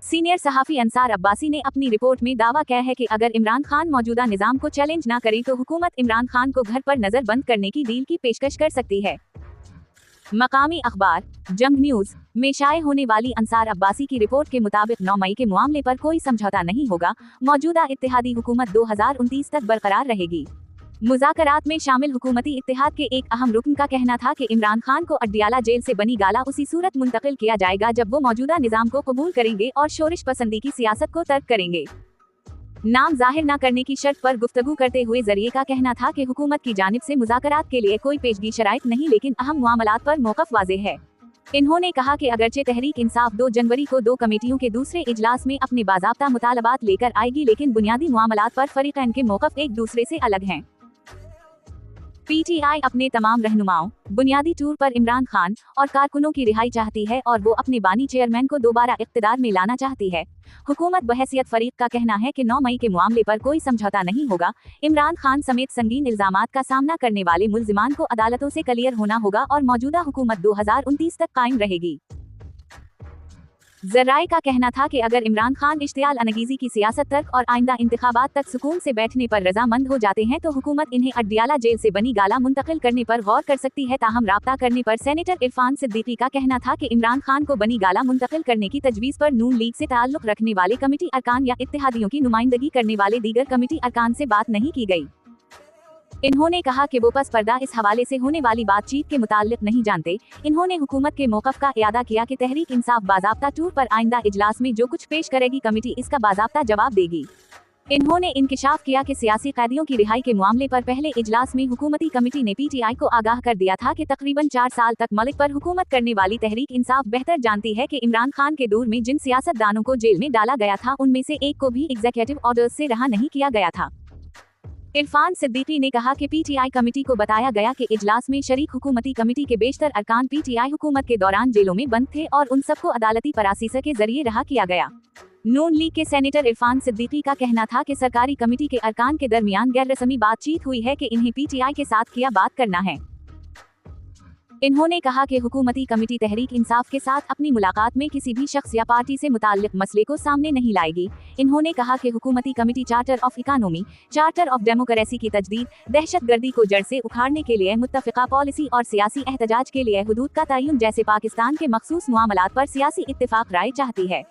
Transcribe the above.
Senior सहाफ़ी अंसार अब्बासी ने अपनी रिपोर्ट में दावा किया है कि अगर इमरान खान मौजूदा निज़ाम को चैलेंज न करे तो हुकूमत इमरान खान को घर पर नजर बंद करने की डील की पेशकश कर सकती है। मकामी अखबार जंग न्यूज में शाये होने वाली अंसार अब्बासी की रिपोर्ट के मुताबिक 9 मई के मामले पर कोई समझौता नहीं होगा। मौजूदा इत्तेहादी हुकूमत 2029 तक बरकरार रहेगी। मुज़ाकरात में शामिल हुकूमती इत्तेहाद के एक अहम रुकन का कहना था कि इमरान खान को अड्याला जेल से बनी गाला उसी सूरत मुंतकिल किया जाएगा जब वो मौजूदा निज़ाम को कबूल करेंगे और शोरिश पसंदी की सियासत को तर्क करेंगे। नाम जाहिर न करने की शर्त पर गुफ्तगू करते हुए जरिए का कहना था कि हुकूमत की जानिब से मुज़ाकरात के लिए कोई पेशगी शराइत नहीं, लेकिन अहम मामलात पर मौक़िफ़ वाज़ेह है। इन्होंने कहा कि अगरचे तहरीक इंसाफ 2 जनवरी को 2 कमेटियों के दूसरे इजलास में अपने बाज़ाब्ता मुतालबात लेकर आएगी, लेकिन बुनियादी मामलात पर फरीक़ैन के मौक़िफ़ एक दूसरे से अलग हैं। पीटीआई अपने तमाम रहनुमाओं, बुनियादी तौर पर इमरान खान और कारकुनों की रिहाई चाहती है और वो अपने बानी चेयरमैन को दोबारा इख्तिदार में लाना चाहती है। हुकूमत बहैसियत फरीक का कहना है कि 9 मई के मामले पर कोई समझौता नहीं होगा। इमरान खान समेत संगीन इल्जामात का सामना करने वाले मुल्जिमान को अदालतों से क्लियर होना होगा और मौजूदा हुकूमत 2029 तक कायम रहेगी। जराए का कहना था कि अगर इमरान खान इश्तियाल अनगीजी की सियासत तक और आइंदा इंतखाबात तक सुकून से बैठने पर रजामंद हो जाते हैं तो हुकूमत इन्हें अड्याला जेल से बनी गाला मुंतकिल करने पर गौर कर सकती है। ताहम राब्ता करने पर सेनेटर इरफान सिद्दीकी का कहना था कि इमरान खान को बनी गाला मुंतकिल करने की तजवीज़ पर नून लीग से ताल्लुक रखने वाले कमेटी अरकान या इत्तेहादियों की नुमाइंदगी करने वाले दीगर कमेटी अरकान से बात नहीं की गई। इन्होंने कहा कि वो पस पर्दा इस हवाले से होने वाली बातचीत के मुताल्लिक नहीं जानते। इन्होंने हुकूमत के मौक़िफ़ का इयादा किया कि तहरीक इंसाफ बाज़ाब्ता तौर पर आइंदा इजलास में जो कुछ पेश करेगी कमेटी इसका बाज़ाब्ता जवाब देगी। इन्होंने इंकिशाफ किया कि सियासी कैदियों की रिहाई के मामले पर पहले इजलास में हुकूमती कमेटी ने पीटीआई को आगाह कर दिया था कि तकरीबन 4 साल तक मलिक पर हुकूमत करने वाली तहरीक इंसाफ बेहतर जानती है कि इमरान खान के दौर में जिन सियासतदानों को जेल में डाला गया था उनमें से एक को भी एग्जीक्यूटिव ऑर्डर्स से रहा नहीं किया गया था। इरफान सिद्दीकी ने कहा कि पीटीआई कमेटी को बताया गया कि इजलास में शरीक हुकूमती कमेटी के बेशतर अरकान पीटीआई हुकूमत के दौरान जेलों में बंद थे और उन सबको अदालती परासीसा के जरिए रहा किया गया। नून लीग के सेनेटर इरफान सिद्दीकी का कहना था कि सरकारी कमेटी के अरकान के दरमियान गैर रस्मी बातचीत हुई है कि इन्हें पीटीआई के साथ किया बात करना है। इन्होंने कहा कि हुकूमती कमेटी तहरीक इंसाफ के साथ अपनी मुलाकात में किसी भी शख्स या पार्टी से मुताल्लिक मसले को सामने नहीं लाएगी। इन्होंने कहा कि हुकूमती committee charter of economy, charter of democracy की तजदीद, दहशतगर्दी को जड़ से उखाड़ने के लिए मुत्तफ़िका पॉलिसी और सियासी एहतजाज के लिए हुदूद का तयन जैसे पाकिस्तान के मखसूस मामलात पर सियासी इत्तिफाक राय चाहती है।